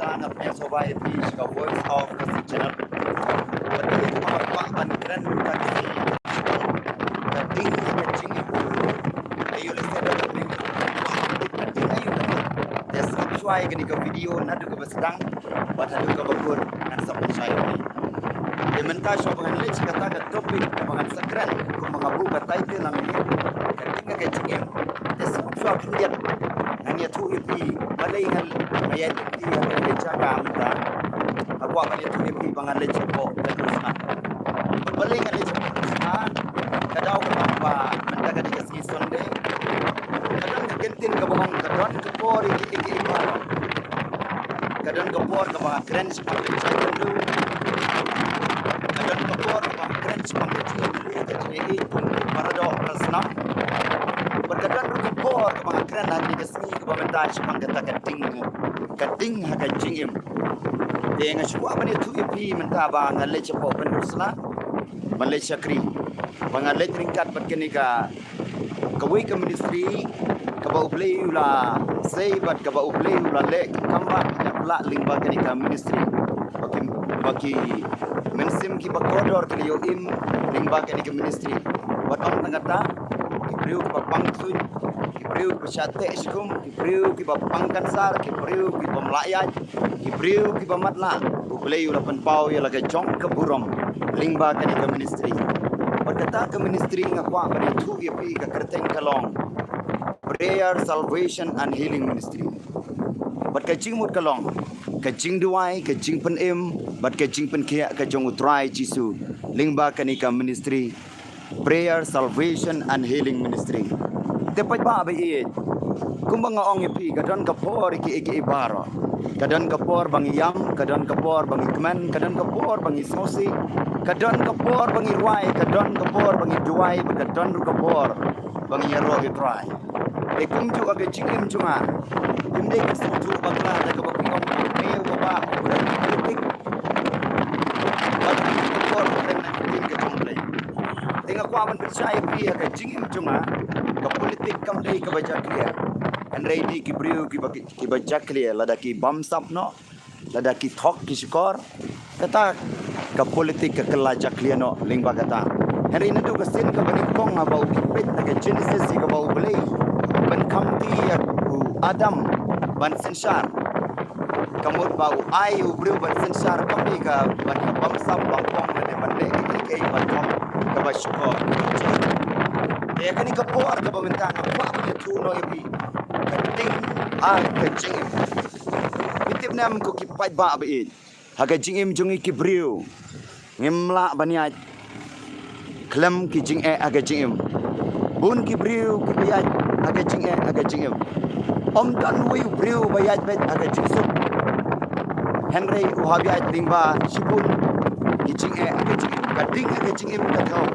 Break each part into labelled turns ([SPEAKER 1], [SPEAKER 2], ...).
[SPEAKER 1] tentang apa yang sobat di Chicago Voice of Kasih Channel. Betul itu apa keren kasih kading kacing ayo lihat ada kading ayo ya subscribe ke video nadu ke sedang buat nadu ke bagur dan subscribe di mentah sobangan lech kata ke topik sobangan sekeren ku mengabu kata itu namanya kading kacing ya subscribe lihat hanya tu ipi balai hal ayat ipi yang dijaga kita aku akan lihat tu ipi bangan lech ko terusna balai hal lech kadau ke apa mendaga di kasih sonde kadang kegentin ke bohong kadang ke por iki kadang ke por ke bawah keren seperti itu kadang ke por ke bawah keren seperti itu para doa resnam berkadang ke por ke bawah keren hati kesini ke bawah mentai seperti kata kading hakan jingim dengan semua apa ni tu ipi mentah bang ngalai cepo penusla Malaysia kri bangalai tingkat berkenika kawai ke ministry kabau play ula seibat kabau play ula lek kamba pula lingba kenika ministry bagi mensim ki bakodor ke yoim lingba kenika ministry buat om tangata kibriu ki bapangsun kibriu ki syate iskum kibriu ki bapangkan sar kibriu ki pemlayat kibriu ki pamatla play ula penpau ya lagi jong ke burom lingba kenika ministry berkata ke ministry ngakwa pada tu ipi ke kerteng kalong prayer salvation and healing ministry bat kajing mut kalong kajing duai kajing penem bat kajing penkia kajong utrai jisu lingba kanika ministry prayer salvation and healing ministry tepat ba be kumbang ong ipi kadon kapor iki ibaro kadon kapor bang yam kadon kapor bang ikman kadon kapor bang isosi kadon kapor bang irwai kadon kapor bang duai kadon kapor bang yaro itrai kumju aga jingim junga imde kesuju bangla da ka bapingom meu baba politik bagi kapor dengan tim ke jumlah tengah ku aman percaya pi aga jingim junga ka politik kam dei ka baca clear and ready ki briu ki baca clear lada ki bamsap no lada ki thok ki skor kata ka politik ka kelaja clear no lingba kata hari ini tu kesin ka bani kong abau ki pet ka genesis ka bau belai ban kamti adam ban sensar kamut bau ayu briu ban sensar kami ka ban bamsap bangkong ne ban le ki ban kom ka ba skor ya kani ka por ka bamenta apa apa tu no ibi kading ka jing bitip nam ko ki pai ba be haga jingim jungi ki briu ngimla baniat klem ki jing aga jingim bun ki briu ki bayat aga jingim om dan wi briu bayat bet aga jingsup henry uhabiat lingba sibun ki jing aga jingim kading aga jingim katau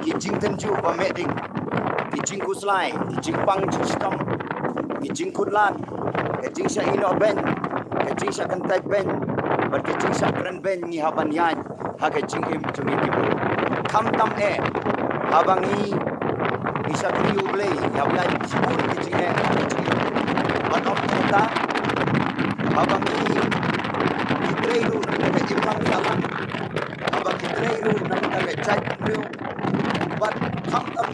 [SPEAKER 1] ki jing tenju ba meding ki jing kuslai ki jing pang sistem ki jing kutlan ki jing sha ino ben ki jing sha kantai ben ber ki jing sha kren ben ni haban yan haga jingim jungi ki briu kam tam abangi bisa kriu play ya boleh disebut kecilnya atau kita abangi trailu nak jepang salah abangi trailu nak chat kriu buat kam tam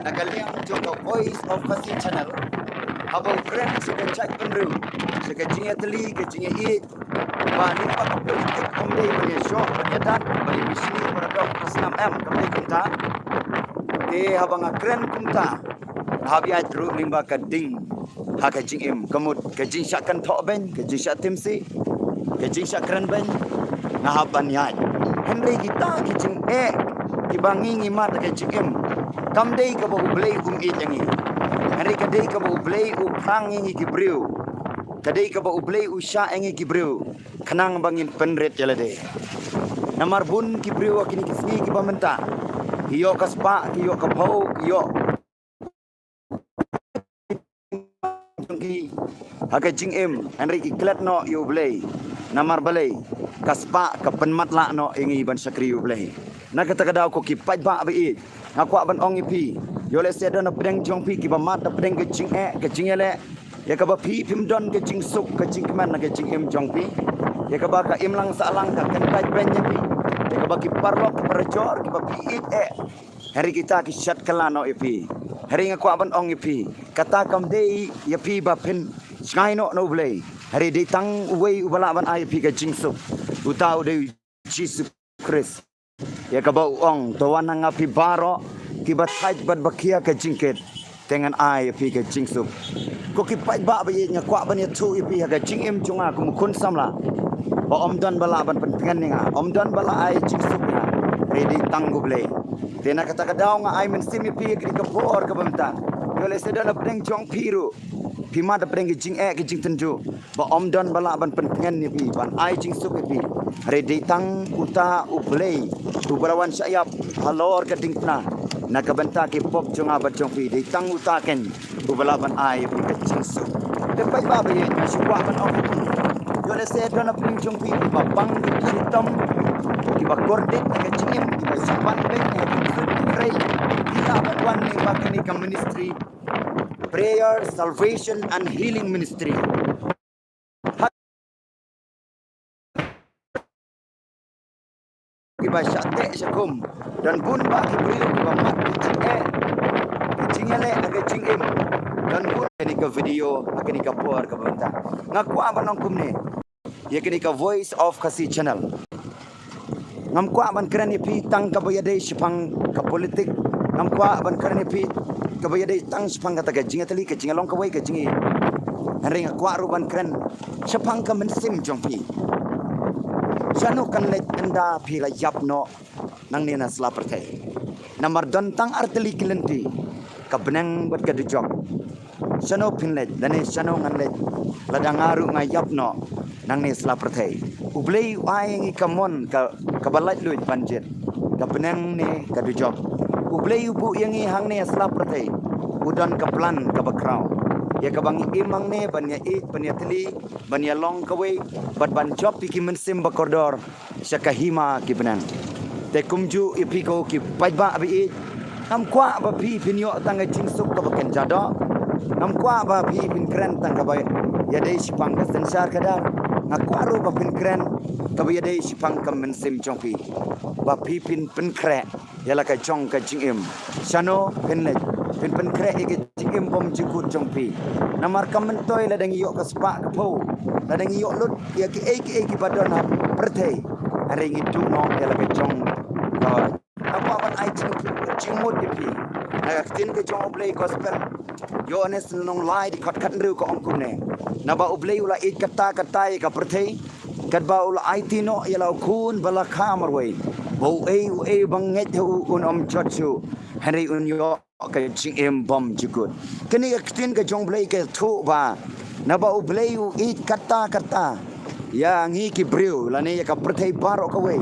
[SPEAKER 1] nagaliang jodoh voice of Kasih Channel abang keren suka chat kriu suka jingnya teli kecilnya it bani pak politik omde punya show penyadat bagi misi produk 6M kami kita habang keren kumta habiat ru limba kading ha kajing im kemut kajing syakan tok ben kajing syak timsi kajing syak keren ben ngahaban yai henry kita kajing dibangi ngimat kajing im kam dei ka bau blei it yangi henry kadei ka bau blei prang ngi gibriu kadei ka bau blei usya ngi gibriu kenang bangin penret jalade namar bun gibriu kini kisni ki pamenta iyo kaspa iyo kapau iyo jungki haga jingim henry iklat no yo blay namar balay kaspa kapenmat la no ingi ban sakri yo blay na kata kada ko ki pai ba bi aku ban ong ipi yo le se do na pedeng jong pi ki ba mat pedeng ke jing le ya ka ba pi pim don ke jing suk ke jing man ke jing im jong pi ya ka ba ka im lang sa lang ka kan pai pen pi ya ka ba ki parlok perjor ki ba pi it hari kita ki shat kalano pi hari nga kwa ban ong pi kata kam dei ya pi ba pen sky no blay hari dei tang uwei ubala ban ai pi ke jing suk utau dei Jesus Christ ya ka ba ong to wan nga pi baro ki ba tait bat bakia ke jingket dengan ai pi ke jing suk ko ki pai ba ba nya kwa ban ya tu pi ha ke jing im chunga ku kun samla ba om don bala ban pentingan ni nga om don bala ai jing suk nga ready tanggu blay tena kata kadau nga ai men simi pi ke ka por ka bamta yo le sedan na preng jong piru pi ma da preng ke jing tendu ba om don bala ban pentingan ni pi ban ai jing suk pi ready tang uta ublay tu barawan sayap halor ka dingna nakabanta ki pop chunga ba chong pi dei tang uta ken ubalaban ai pi ka chingsu de pai ba ba ye na shwa ban ok yo le se don pring chong pi ba bang ki tom ki ba korde ka chingim ki ba sapan pe ki pray kita ba wan ni ba ni ka ministry prayer salvation and healing ministry ki ba syate syakum dan pun ba ki beri ki ba mat ki cingele aga cingim dan pun ni ka video aga ni ka por ka banta ngaku aban ongkum ni ye ki ka voice of kasi channel ngam ku aban kran ni pi tang ka bayade sipang ka politik ngam ku aban kran ni pi ka bayade tang sipang ka taga jinga tali ka jingalong ka wai ka jingi ring ku aruban kran sipang ka mensim jongpi Jano kan let anda pila yapno nang nina slaperte. Namar dontang arteli kilenti kabenang buat kadujok. Jano pinlet dane jano nganlet ladangaru ngayapno nang ni slaperte. Ublei waing ikamon ka kabalat luit banjir. Kabenang ni kadujok. Ublei ubu yang hang ni slaperte. Udan kaplan kabakrau. Ya kabang imang ne banya ik banya teli banya long kawe bat ban job piki mensim bakordor syakahima ki benang te kumju ipiko ki pajba abi nam kwa ba pi pinyo tanga jingsuk ka baken jado nam kwa ba pi pin kren tanga ba ya dei sipang ka sensar kadar ngakwa ro ba pin kren ka ba ya dei sipang ka mensim jongpi ba pi pin kre ya la ka jong ka jingim sano pinlet pin kre ke jingim bom jikut jongpi namar kamentoy ladang iyo ka spa ka po ladang iyo lut ya ki badon ha perthe hari ngitu no ya la ka jong ka apa ban ai jingmut pi na tin ke jong oblei gospel yo anes nong lai di khat riu ko ongkum ne na ba oblei ula it kata ka perthe kat ba ula ai tino ya la kun bala khamar wei bo e banget un chotsu hari un yo ka jing bom jikut kini tin ka jong blei ke thu ba na ba blei it kata ya ngi ki briu la ne ya ka perthai baro ka we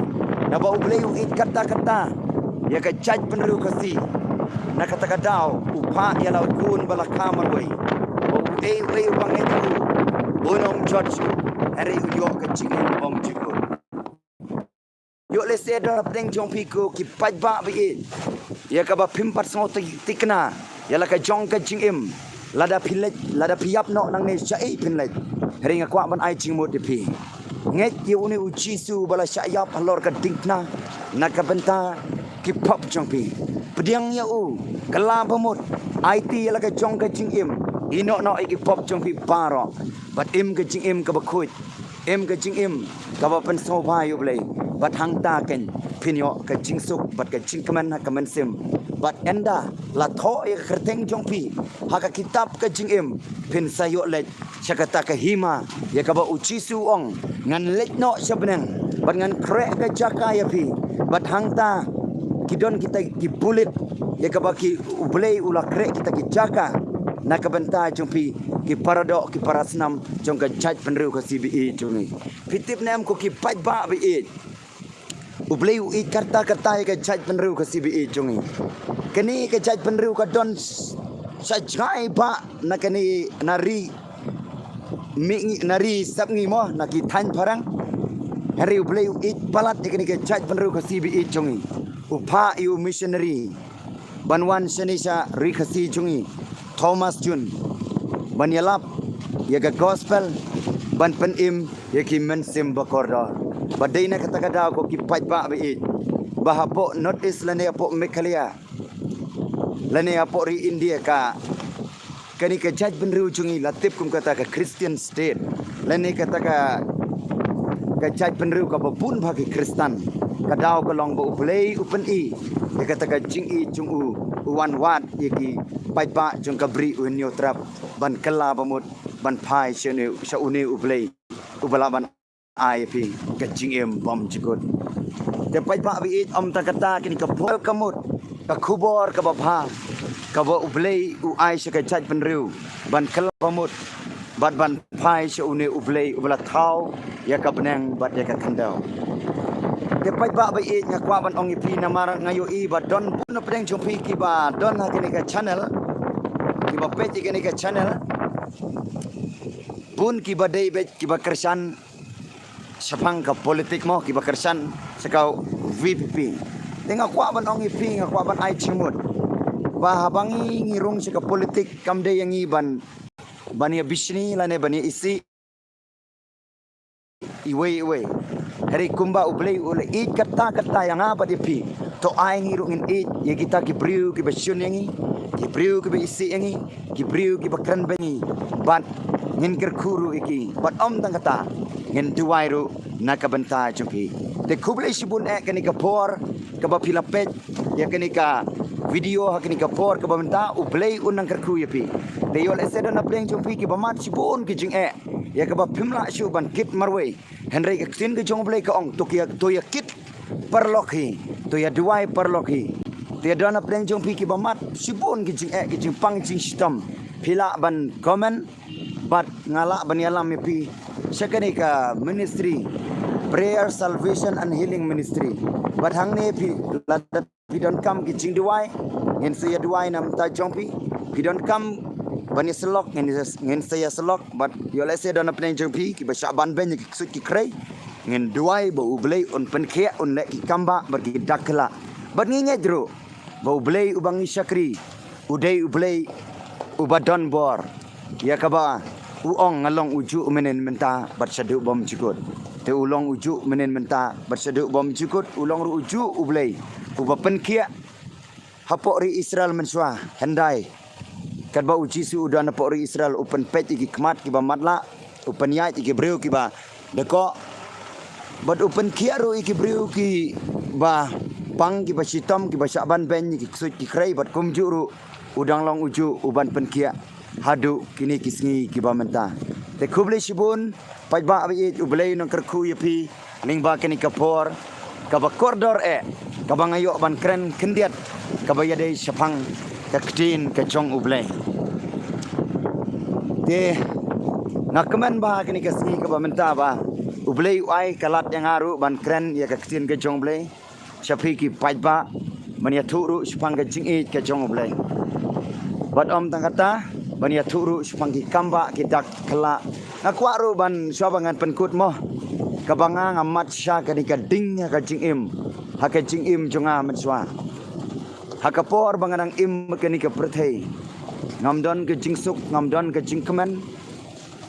[SPEAKER 1] na ba blei it kata ya ka chaj penru ka si na kata ka dau upa ya la kun bala kamar we we bangai tu bonom chotsu hari yo ka jing bom jikut yo le se da peng jong piku ki pajba bi ya ka ba pimpat so tikna ya la ka jong ka jingim lada piap no nang ne sai pinlet ringa kwa ban ai jingmut pi nget yu ni uji su bala syayap halor ka dingna na ka benta ki pop jong pi pediang ya u kala pamut IT ya la ka jong ka jingim ino no ki pop jong pi baro bat im ka jingim ka ba khut im ka jingim ka ba pen so ba yu blai bat hang ta ken pinyo ka jingsuk bat ka jingkaman ha kaman sim bat enda la tho e kherteng jongpi ha ka kitab ka jingim pin sayo let syakata ka hima ya ka ba uci su ong ngan let no sabnang bat ngan kre ka jaka ya pi bat hang ta kidon kita ki bulit ya ka ba ki ublei ula kre kita ki jaka na ka benta jongpi ki paradok ki parasnam jong ka jaj penru ka CBE jongi pitip nam ko ki paj ba bi ublei u kata ka jaj penru ka CBE jongi kini ka jaj penru ka don sajai ba na kini nari sabngi mo na ki than parang hari ublei u balat kini ka jaj penru ka CBE jongi upa yu missionary banwan senisa rikasi jongi Thomas Jun Banyalap ya ga gospel ban pen im ya ki men sim bakordor badai na kata kada ko ki pai ba be bahapo notice lane apo Meghalaya lane apo ri India ka kani ka judge benru chungi latip kum kata ka Christian state lane kata ka judge benru ka bun bagi Kristen kadao ka long bo play open i ya kata ka jing i chung u wan wat yaki pai ba chung ka bri un yo trap ban kala bamut ban phai chene sa uni ublei ubala ban IP ka jing em bom chikut te pai ba bi om ta kata kini ka pol kamut ka khubor ka babha ka bo ublei u ai sa ka judge benru ban kala bamut ban phai sa uni ublei ubala thau ya ka benang bat ya ka kandau te pai ba ba nya kwa ban ong ipi na marang ngayo i ba don pun na pedeng chompi ki ba don ha kini ka channel ki ba page kini ka channel pun ki ba dei be ki ba kersan sapang ka politik mo ki ba kersan sakau VPP tengah kwa ban ong ipi nga kwa ban ai chimut ba habangi ngirung sa ka politik kam de yang iban bania bisni lane bania isi iwe hari kumba ublei ule it kata yang apa dia pi to ai ngirungin it ya kita ki briu ki basyun yangi ki briu ki isi yangi ki briu ki bakran bengi bat ngin kerkuru iki bat om tang kata ngin tuwairu nakabanta chumpi te kublei sibun kani ka por ka ba pilapet ya kani ka video ha kani ka por ka ba menta ublei unang kerku ya pi te yol eseda na pleng chumpi ki ba mat sibun ki jing ya ka ba pimla shu ban kit marwe Henry ka tin ke jong blai ka ong to ya kit perlokhi to ya duai perlokhi te dana pleng jong pi ki ba mat sibun ki jing pang jing sistem pila ban comment bat ngala ban yalam pi sekani ka ministry prayer salvation and healing ministry bat hang ne pi ladat pi don kam ki jing duai ngin se ya duai nam ta jong pi don't come bani selok ngin saya selok but yo le se dona pneng jong pi ki ba syaban ben ki sut ki krei ngin duai ba ublei on pen khia on le ki kamba bar ki dakla bat ngi ngedro ba ublei ubang syakri udai ublei ubadon bor ya ka ba uong ngalong uju menen menta bat sadu bom cikut te ulong uju menen menta bat sadu bom cikut ulong ru uju ublei uba pen khia hapok ri Israel menswa handai kan ba uji su udah na pori Israel open page iki kmat ki ba matla open yai iki breu ki ba deko but open kiaru iki breu ki ba pang ki ba sitom ki ba syaban ben ki sut ki krei bat kumjuru udang long uju uban pen kia hadu kini kisngi ki ba menta te kuble sibun paj ba abi ublei nang kerku yapi ling ba kini kapor ka ba koridor ka ba ngayo ban kren kendiat ka ba yade syapang kaktin ke jong ublei te ngakaman ba kini kasih ke bamenta ba ublei ai kalat yang aru ban kren ya kaktin ke jong ublei syapi ki pajba mania turu supang ke jing ke jong ublei bat om tang kata mania turu supang ki kamba ki dak kala ngakwaru ban swabangan penkut mo kabanga ngamat sya kani ka ding ka jing im ha ka jing im jonga menswa hakapor banganang im kani ka prthei ngamdon ke jingsuk ngamdon ke jingkemen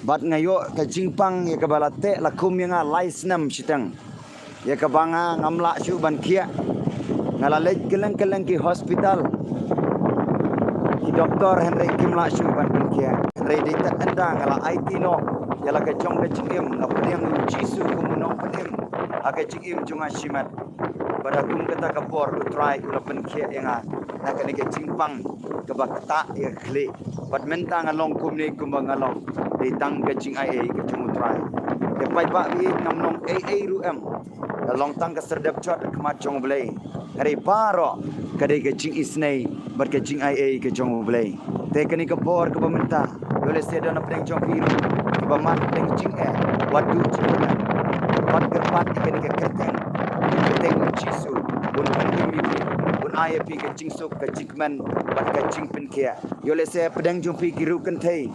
[SPEAKER 1] bat ngayo ke jingpang ya ka balate lakum yang laisnam sitang ya ka banga ngamla syu ban kia ngalalej keleng ki hospital ki doktor Henry kimla syu ban kia Henry ditat anda ngala IT no yala ka jong ke jingim na pediang jisu kumunong pedim aka jingim junga shimat pada kum kata kapor ku try ku lapen kia yang nak ni ke jingpang ke bakta ya kle bat mentang along kum ni kum bangalong di tang ke jing ai ke jung try ke pai ba bi ngam long ai ru em long tang ke serdap chot ke mat jong blai hari paro ke de ke jing isnei bat ke jing ai ke jong blai te ke ni ke por ke bamenta boleh sedo na preng jong piru ke bamat preng jing wadu jing wat ke pat ke ni ke kerteng jisu bun pandemi bun ayah pi ke jingsuk ke jingman bat ke jingpen kia yo le se pedang jumpi ki ru kan thei